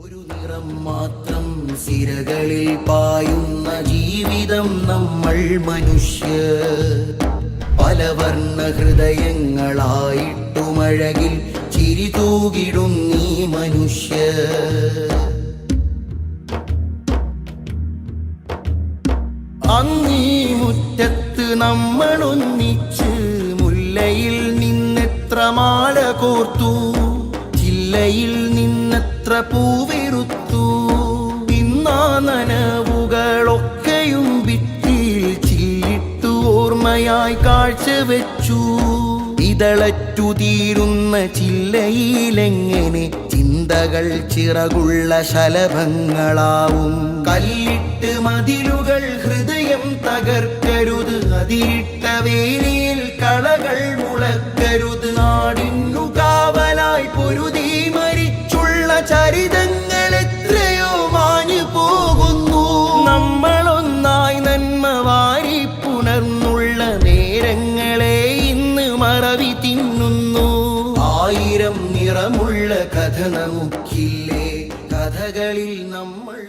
ഒരു നിറം മാത്രം സിരകളിൽ പായുന്ന ജീവിതം നമ്മൾ മനുഷ്യർ. പലവർണ്ണ ഹൃദയങ്ങളായിട്ടുമഴകിൽ ചിരി തൂകിടും നീ മനുഷ്യർ. അങ്ങീ മുറ്റത്ത് നമ്മളൊന്നിച്ച് മുല്ലയിൽ നിന്നെത്ര മാല കോർത്തു, ചില്ലയിൽ നിന്നെത്ര പൂവിറുത്തു. ഇന്നാ നനവുകളൊക്കെയും ഭിത്തിയിൽ ചില്ലിട്ടു ഓർമ്മയായി കാഴ്ചവെച്ചു. ഇതളറ്റു തീരുന്ന ചില്ലയിലെങ്ങനെ ചിന്തകൾ ചിറകുള്ള ശലഭങ്ങളാവും. കല്ലിട്ട് മതിലുകൾ ഹൃദയം തകർക്കരുത്, അതിരിട്ട വേലിയിൽ കളകൾ മുളക്കരുത്. നാടിന്നു കാവലായി പൊരുതി മരിച്ചുള്ള ചരിതങ്ങൾ എത്രയോ മാഞ്ഞു പോകുന്നു. നമ്മളൊന്നായി നന്മ വാരി പുണർന്നുള്ള നേരങ്ങളെ ഇന്ന് മറവി തിന്നുന്നു. ആയിരം നിറമുള്ള കഥ നമുക്കില്ലേ, കഥകളിൽ നമ്മൾ